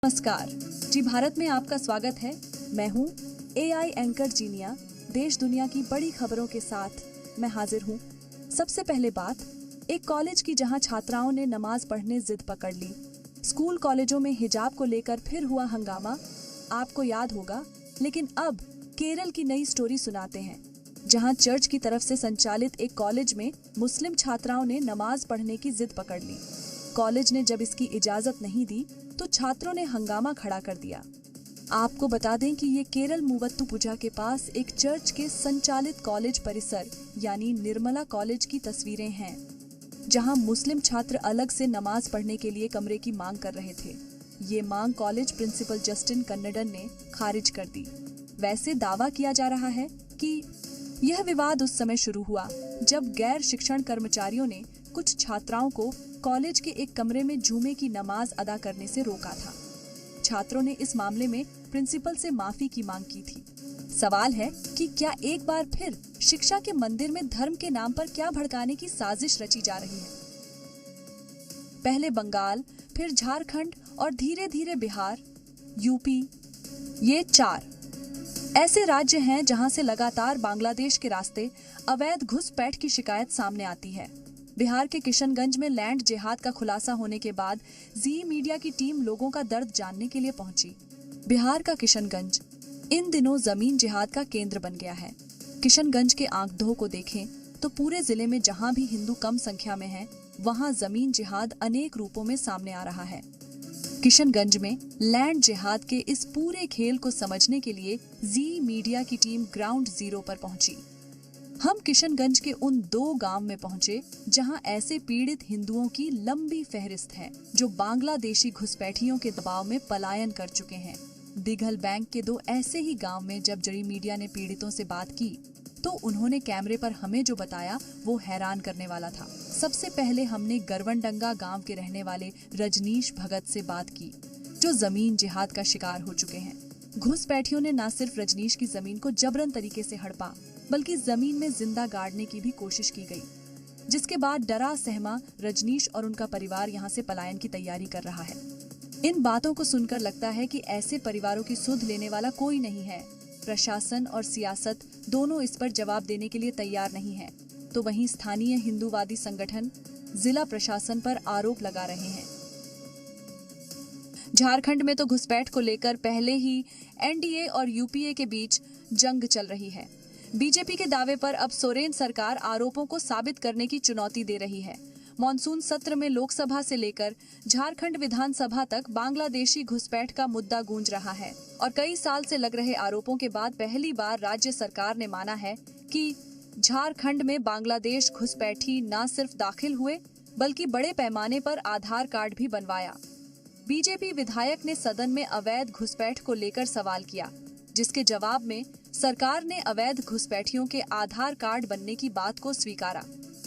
नमस्कार जी, भारत में आपका स्वागत है। मैं हूँ एआई एंकर जीनिया। देश दुनिया की बड़ी खबरों के साथ मैं हाजिर हूँ। सबसे पहले बात, एक कॉलेज की जहाँ छात्राओं ने नमाज पढ़ने जिद पकड़ ली। स्कूल कॉलेजों में हिजाब को लेकर फिर हुआ हंगामा, आपको याद होगा। लेकिन अब केरल की नई स्टोरी सुनाते हैं, जहाँ चर्च की तरफ से संचालित एक कॉलेज में मुस्लिम छात्राओं ने नमाज पढ़ने की जिद पकड़ ली। कॉलेज ने जब इसकी इजाजत नहीं दी तो छात्रों ने हंगामा खड़ा कर दिया। आपको बता दें कि ये केरल मुवत्तुपुझा के पास एक चर्च के संचालित कॉलेज परिसर यानी निर्मला कॉलेज की तस्वीरें हैं, जहां मुस्लिम छात्र अलग से नमाज पढ़ने के लिए कमरे की मांग कर रहे थे। ये मांग कॉलेज प्रिंसिपल जस्टिन कन्नडन ने खारिज कर दी। वैसे दावा किया जा रहा है कि यह विवाद उस समय शुरू हुआ जब गैर शिक्षण कर्मचारियों ने कुछ छात्राओं को कॉलेज के एक कमरे में जुमे की नमाज अदा करने से रोका था। छात्रों ने इस मामले में प्रिंसिपल से माफी की मांग की थी। सवाल है कि क्या एक बार फिर शिक्षा के मंदिर में धर्म के नाम पर क्या भड़काने की साजिश रची जा रही है। पहले बंगाल, फिर झारखंड और धीरे धीरे बिहार, यूपी, ये 4 ऐसे राज्य हैं जहां से लगातार बांग्लादेश के रास्ते अवैध घुसपैठ की शिकायत सामने आती है। बिहार के किशनगंज में लैंड जिहाद का खुलासा होने के बाद जी मीडिया की टीम लोगों का दर्द जानने के लिए पहुंची। बिहार का किशनगंज इन दिनों जमीन जिहाद का केंद्र बन गया है। किशनगंज के आंकड़ों को देखें तो पूरे जिले में जहां भी हिंदू कम संख्या में हैं, वहां जमीन जिहाद अनेक रूपों में सामने आ रहा है। किशनगंज में लैंड जिहाद के इस पूरे खेल को समझने के लिए जी मीडिया की टीम ग्राउंड जीरो पर पहुंची। हम किशनगंज के उन 2 गांव में पहुंचे जहां ऐसे पीड़ित हिंदुओं की लंबी फहरिस्त है जो बांग्लादेशी घुसपैठियों के दबाव में पलायन कर चुके हैं। दिघल बैंक के 2 ऐसे ही गांव में जब जड़ी मीडिया ने पीड़ितों से बात की तो उन्होंने कैमरे पर हमें जो बताया वो हैरान करने वाला था। सबसे पहले हमने गरवनडंगा गांव के रहने वाले रजनीश भगत से बात की, जो जमीन जिहाद का शिकार हो चुके हैं। घुसपैठियों ने न सिर्फ रजनीश की जमीन को जबरन तरीके से हड़पा, बल्कि जमीन में जिंदा गाड़ने की भी कोशिश की गई, जिसके बाद डरा सहमा रजनीश और उनका परिवार यहाँ से पलायन की तैयारी कर रहा है। इन बातों को सुनकर लगता है कि ऐसे परिवारों की सुध लेने वाला कोई नहीं है। प्रशासन और सियासत दोनों इस पर जवाब देने के लिए तैयार नहीं है। तो वहीं स्थानीय हिंदूवादी संगठन जिला प्रशासन पर आरोप लगा रहे हैं। झारखंड में तो घुसपैठ को लेकर पहले ही एनडीए और यूपीए के बीच जंग चल रही है। बीजेपी के दावे पर अब सोरेन सरकार आरोपों को साबित करने की चुनौती दे रही है। मॉनसून सत्र में लोकसभा से लेकर झारखंड विधानसभा तक बांग्लादेशी घुसपैठ का मुद्दा गूंज रहा है और कई साल से लग रहे आरोपों के बाद पहली बार राज्य सरकार ने माना है कि झारखंड में बांग्लादेश घुसपैठी न सिर्फ दाखिल हुए बल्कि बड़े पैमाने पर आधार कार्ड भी बनवाया। बीजेपी विधायक ने सदन में अवैध घुसपैठ को लेकर सवाल किया, जिसके जवाब में सरकार ने अवैध घुसपैठियों के आधार कार्ड बनने की बात को स्वीकारा।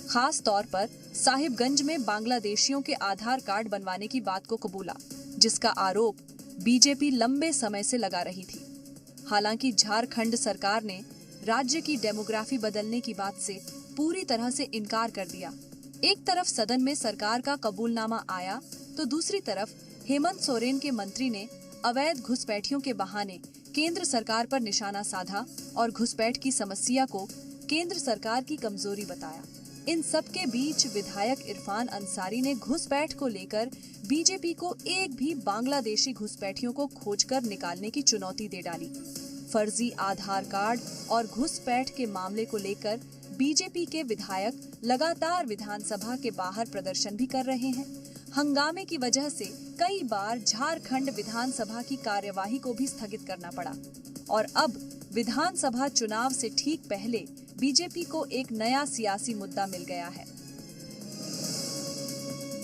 खास तौर पर साहिबगंज में बांग्लादेशियों के आधार कार्ड बनवाने की बात को कबूला, जिसका आरोप बीजेपी लंबे समय से लगा रही थी। हालांकि झारखंड सरकार ने राज्य की डेमोग्राफी बदलने की बात से पूरी तरह से इनकार कर दिया। एक तरफ सदन में सरकार का कबूलनामा आया तो दूसरी तरफ हेमंत सोरेन के मंत्री ने अवैध घुसपैठियों के बहाने केंद्र सरकार पर निशाना साधा और घुसपैठ की समस्या को केंद्र सरकार की कमजोरी बताया। इन सब के बीच विधायक इरफान अंसारी ने घुसपैठ को लेकर बीजेपी को एक भी बांग्लादेशी घुसपैठियों को खोजकर निकालने की चुनौती दे डाली। फर्जी आधार कार्ड और घुसपैठ के मामले को लेकर बीजेपी के विधायक लगातार विधानसभा के बाहर प्रदर्शन भी कर रहे हैं। हंगामे की वजह से कई बार झारखंड विधानसभा की कार्यवाही को भी स्थगित करना पड़ा और अब विधानसभा चुनाव से ठीक पहले बीजेपी को एक नया सियासी मुद्दा मिल गया है।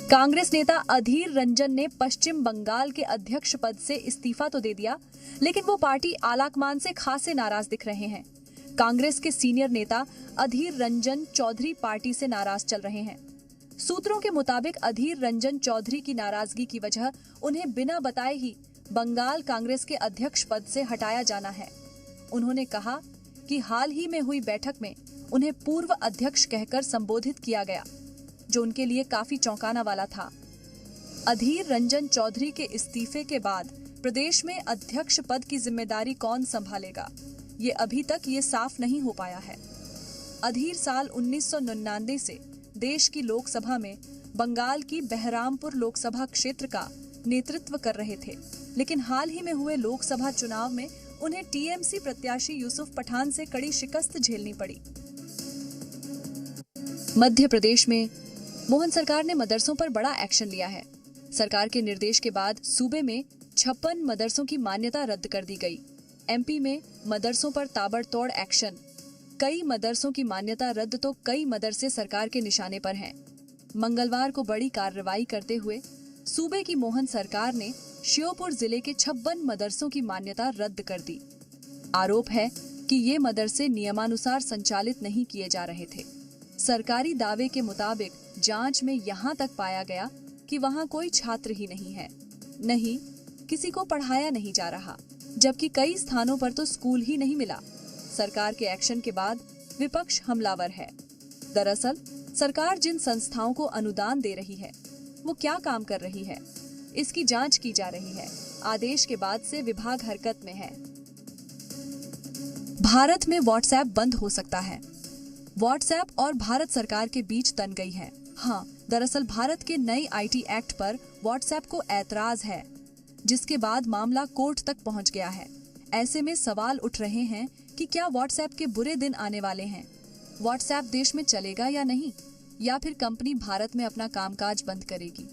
कांग्रेस नेता अधीर रंजन ने पश्चिम बंगाल के अध्यक्ष पद से इस्तीफा तो दे दिया, लेकिन वो पार्टी आलाकमान से खासे नाराज दिख रहे हैं। कांग्रेस के सीनियर नेता अधीर रंजन चौधरी पार्टी से नाराज चल रहे हैं। सूत्रों के मुताबिक अधीर रंजन चौधरी की नाराजगी की वजह उन्हें बिना बताए ही बंगाल कांग्रेस के अध्यक्ष पद से हटाया जाना है। उन्होंने कहा कि हाल ही में हुई बैठक में उन्हें पूर्व अध्यक्ष कहकर संबोधित किया गया, जो उनके लिए काफी चौंकाना वाला था। अधीर रंजन चौधरी के इस्तीफे के बाद प्रदेश में अध्यक्ष पद की जिम्मेदारी कौन संभालेगा, ये अभी तक ये साफ नहीं हो पाया है। अधीर साल 1999 से देश की लोकसभा में बंगाल की बहरामपुर लोकसभा क्षेत्र का नेतृत्व कर रहे थे, लेकिन हाल ही में हुए लोकसभा चुनाव में उन्हें टीएमसी प्रत्याशी यूसुफ पठान से कड़ी शिकस्त झेलनी पड़ी। मध्य प्रदेश में मोहन सरकार ने मदरसों पर बड़ा एक्शन लिया है। सरकार के निर्देश के बाद सूबे में 56 मदरसों की मान्यता रद्द कर दी गई। एमपी में मदरसों पर ताबड़तोड़ एक्शन। कई मदरसों की मान्यता रद्द तो कई मदरसे सरकार के निशाने पर हैं। मंगलवार को बड़ी कार्रवाई करते हुए सूबे की मोहन सरकार ने श्योपुर जिले के 56 मदरसों की मान्यता रद्द कर दी। आरोप है कि ये मदरसे नियमानुसार संचालित नहीं किए जा रहे थे। सरकारी दावे के मुताबिक जांच में यहां तक पाया गया कि वहां कोई छात्र ही नहीं है, नहीं किसी को पढ़ाया नहीं जा रहा, जबकि कई स्थानों पर तो स्कूल ही नहीं मिला। सरकार के एक्शन के बाद विपक्ष हमलावर है। दरअसल सरकार जिन संस्थाओं को अनुदान दे रही है वो क्या काम कर रही है, इसकी जांच की जा रही है। आदेश के बाद से विभाग हरकत में है। भारत में व्हाट्सएप बंद हो सकता है। व्हाट्सएप और भारत सरकार के बीच तन गई है। हाँ, दरअसल भारत के नए आईटी एक्ट पर व्हाट्सएप को ऐतराज है, जिसके बाद मामला कोर्ट तक पहुंच गया है। ऐसे में सवाल उठ रहे हैं कि क्या व्हाट्सएप के बुरे दिन आने वाले हैं? व्हाट्सएप देश में चलेगा या नहीं, या फिर कंपनी भारत में अपना कामकाज बंद करेगी?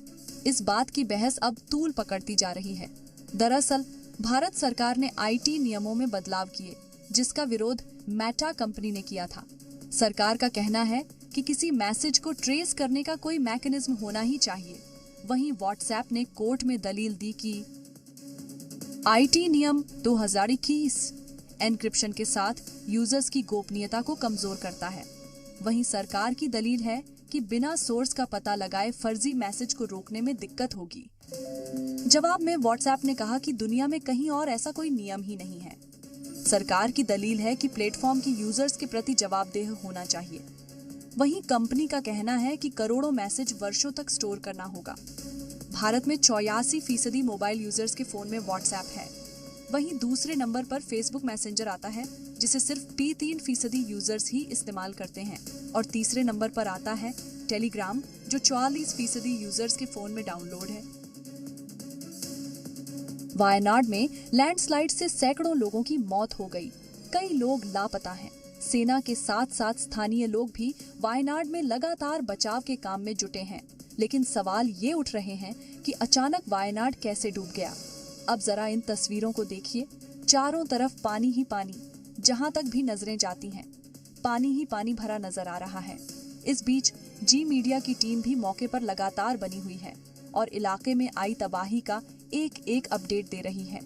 इस बात की बहस अब तूल पकड़ती जा रही है। दरअसल भारत सरकार ने आईटी नियमों में बदलाव किए, जिसका विरोध मेटा कंपनी ने किया था। सरकार का कहना है कि किसी मैसेज को ट्रेस करने का कोई मैकेनिज्म होना ही चाहिए। वहीं व्हाट्सएप ने कोर्ट में दलील दी कि आईटी नियम 2021 एन्क्रिप्शन के साथ यूजर्स की गोपनीयता को कमजोर करता है। वहीं सरकार की दलील है कि बिना सोर्स का पता लगाए फर्जी मैसेज को रोकने में दिक्कत होगी। जवाब में व्हाट्सएप ने कहा कि दुनिया में कहीं और ऐसा कोई नियम ही नहीं है। सरकार की दलील है कि प्लेटफॉर्म की यूजर्स के प्रति जवाबदेह होना चाहिए। वहीं कंपनी का कहना है कि करोड़ों मैसेज वर्षों तक स्टोर करना होगा। भारत में 84% मोबाइल यूजर्स के फोन में व्हाट्सएप है। वहीं दूसरे नंबर पर फेसबुक मैसेंजर आता है, जिसे सिर्फ 3% यूजर्स ही इस्तेमाल करते हैं, और तीसरे नंबर पर आता है टेलीग्राम, जो 44% यूजर्स के फोन में डाउनलोड है। वायनाड में लैंडस्लाइड से सैकड़ों लोगों की मौत हो गई। कई लोग लापता हैं। सेना के साथ साथ स्थानीय लोग भी वायनाड में लगातार बचाव के काम में जुटे हैं। लेकिन सवाल ये उठ रहे हैं कि अचानक वायनाड कैसे डूब गया। अब जरा इन तस्वीरों को देखिए। चारों तरफ पानी ही पानी, जहां तक भी नजरें जाती हैं पानी ही पानी भरा नजर आ रहा है। इस बीच जी मीडिया की टीम भी मौके पर लगातार बनी हुई है और इलाके में आई तबाही का एक अपडेट दे रही है।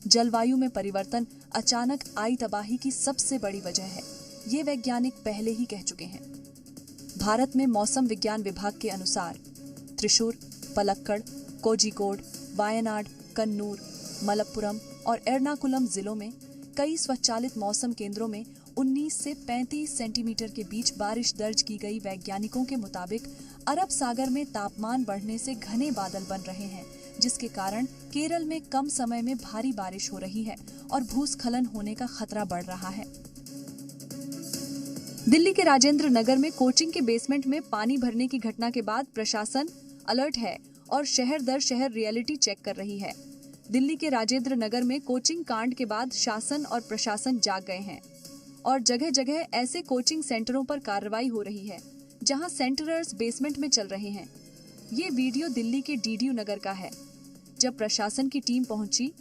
जलवायु में परिवर्तन अचानक आई तबाही की सबसे बड़ी वजह है, ये वैज्ञानिक पहले ही कह चुके हैं। भारत में मौसम विज्ञान विभाग के अनुसार त्रिशूर, पलक्कड़, कोझिकोड, वायनाड, कन्नूर, मलप्पुरम और एर्नाकुलम जिलों में कई स्वचालित मौसम केंद्रों में 19 से 35 सेंटीमीटर के बीच बारिश दर्ज की गई। वैज्ञानिकों के मुताबिक अरब सागर में तापमान बढ़ने से घने बादल बन रहे हैं, जिसके कारण केरल में कम समय में भारी बारिश हो रही है और भूस्खलन होने का खतरा बढ़ रहा है। दिल्ली के राजेंद्र नगर में कोचिंग के बेसमेंट में पानी भरने की घटना के बाद प्रशासन अलर्ट है और शहर दर शहर रियलिटी चेक कर रही है। दिल्ली के राजेंद्र नगर में कोचिंग कांड के बाद शासन और प्रशासन जाग गए हैं और जगह जगह ऐसे कोचिंग सेंटरों पर कार्रवाई हो रही है जहां सेंटरर्स बेसमेंट में चल रहे हैं। ये वीडियो दिल्ली के डीडीयू नगर का है, जब प्रशासन की टीम पहुंची,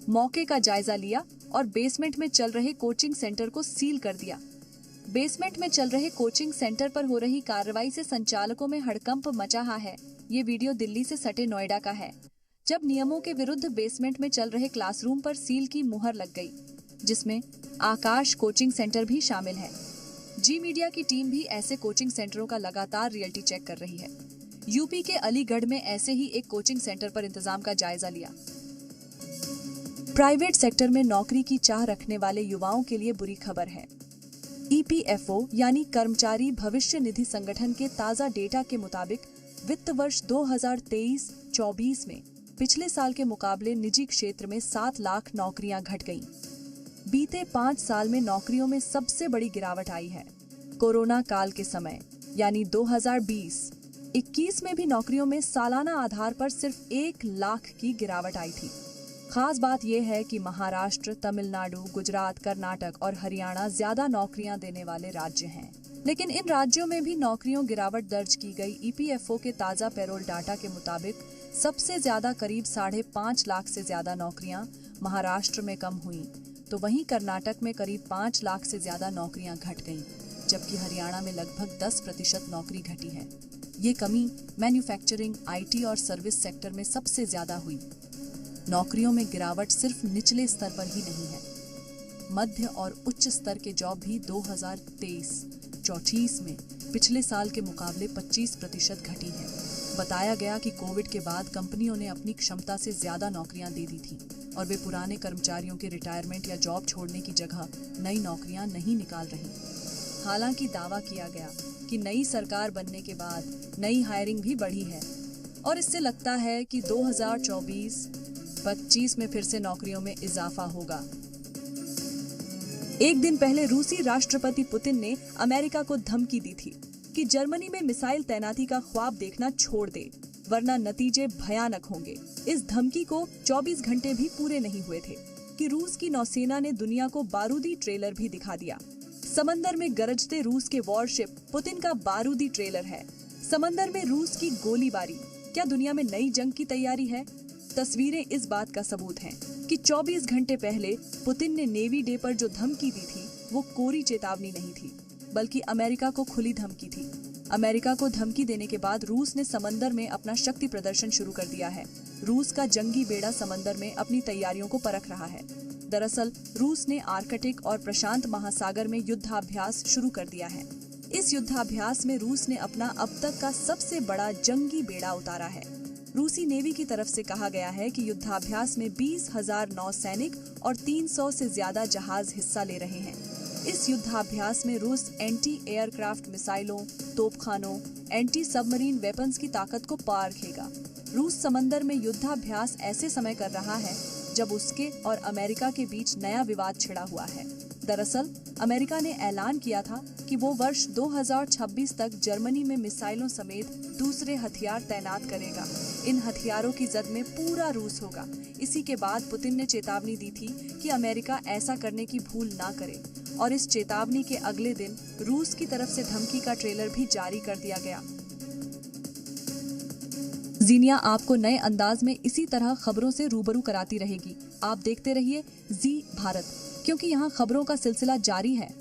मौके का जायजा लिया और बेसमेंट में चल रहे कोचिंग सेंटर को सील कर दिया। बेसमेंट में चल रहे कोचिंग सेंटर पर हो रही कार्रवाई से संचालकों में हड़कंप मचा है। ये वीडियो दिल्ली से सटे नोएडा का है, जब नियमों के विरुद्ध बेसमेंट में चल रहे क्लासरूम पर सील की मुहर लग गई, जिसमें आकाश कोचिंग सेंटर भी शामिल है। जी मीडिया की टीम भी ऐसे कोचिंग सेंटरों का लगातार रियलिटी चेक कर रही है। यूपी के अलीगढ़ में ऐसे ही एक कोचिंग सेंटर पर इंतजाम का जायजा लिया। प्राइवेट सेक्टर में नौकरी की चाह रखने वाले युवाओं के लिए बुरी खबर है। ईपीएफओ यानी कर्मचारी भविष्य निधि संगठन के ताजा डेटा के मुताबिक वित्त वर्ष 2023-24 में पिछले साल के मुकाबले निजी क्षेत्र में 7 लाख नौकरियां घट गईं। बीते 5 साल में नौकरियों में सबसे बड़ी गिरावट आई है। कोरोना काल के समय यानी 2020-21 में भी नौकरियों में सालाना आधार पर सिर्फ 1 लाख की गिरावट आई थी। खास बात यह है कि महाराष्ट्र, तमिलनाडु, गुजरात, कर्नाटक और हरियाणा ज्यादा नौकरियां देने वाले राज्य हैं। लेकिन इन राज्यों में भी नौकरियों गिरावट दर्ज की गई। ईपीएफओ के ताजा पेरोल डाटा के मुताबिक सबसे ज्यादा करीब 5.5 लाख से ज्यादा नौकरियां महाराष्ट्र में कम हुई, तो वहीं कर्नाटक में करीब 5 लाख से ज्यादा नौकरियां घट गईं, जबकि हरियाणा में लगभग 10% नौकरी घटी है। ये कमी मैन्युफैक्चरिंग, आईटी और सर्विस सेक्टर में सबसे ज्यादा हुई। नौकरियों में गिरावट सिर्फ निचले स्तर पर ही नहीं है, मध्य और उच्च स्तर के जॉब भी 2023-34 में पिछले साल के मुकाबले 25% घटी है। बताया गया कि कोविड के बाद कंपनियों ने अपनी क्षमता से ज्यादा नौकरियां दे दी थी और वे पुराने कर्मचारियों के रिटायरमेंट या जॉब छोड़ने की जगह नई नौकरियां नहीं निकाल रही। हालांकि दावा किया गया कि नई सरकार बनने के बाद नई हायरिंग भी बढ़ी है और इससे लगता है कि 2024-25 में फिर से नौकरियों में इजाफा होगा। एक दिन पहले रूसी राष्ट्रपति पुतिन ने अमेरिका को धमकी दी थी कि जर्मनी में मिसाइल तैनाती का ख्वाब देखना छोड़ दे, वरना नतीजे भयानक होंगे। इस धमकी को 24 घंटे भी पूरे नहीं हुए थे कि रूस की नौसेना ने दुनिया को बारूदी ट्रेलर भी दिखा दिया। समंदर में गरजते रूस के वॉरशिप पुतिन का बारूदी ट्रेलर है। समंदर में रूस की गोलीबारी क्या दुनिया में नई जंग की तैयारी है? तस्वीरें इस बात का सबूत हैं कि 24 घंटे पहले पुतिन ने नेवी डे पर जो धमकी दी थी वो कोरी चेतावनी नहीं थी, बल्कि अमेरिका को खुली धमकी थी। अमेरिका को धमकी देने के बाद रूस ने समंदर में अपना शक्ति प्रदर्शन शुरू कर दिया है। रूस का जंगी बेड़ा समंदर में अपनी तैयारियों को परख रहा है। दरअसल रूस ने आर्कटिक और प्रशांत महासागर में युद्धाभ्यास शुरू कर दिया है। इस युद्धाभ्यास में रूस ने अपना अब तक का सबसे बड़ा जंगी बेड़ा उतारा है। रूसी नेवी की तरफ से कहा गया है कि युद्धाभ्यास में 20,000 नौसैनिक और 300 से ज्यादा जहाज हिस्सा ले रहे हैं। इस युद्धाभ्यास में रूस एंटी एयरक्राफ्ट मिसाइलों, तोपखानों, एंटी सबमरीन वेपन्स की ताकत को पारखेगा। रूस समंदर में युद्धाभ्यास ऐसे समय कर रहा है जब उसके और अमेरिका के बीच नया विवाद छिड़ा हुआ है। दरअसल अमेरिका ने ऐलान किया था कि वो वर्ष 2026 तक जर्मनी में मिसाइलों समेत दूसरे हथियार तैनात करेगा। इन हथियारों की जद में पूरा रूस होगा। इसी के बाद पुतिन ने चेतावनी दी थी कि अमेरिका ऐसा करने की भूल ना करे और इस चेतावनी के अगले दिन रूस की तरफ से धमकी का ट्रेलर भी जारी कर दिया गया। जीनिया आपको नए अंदाज में इसी तरह खबरों से रूबरू कराती रहेगी। आप देखते रहिए जी भारत, क्योंकि यहाँ खबरों का सिलसिला जारी है।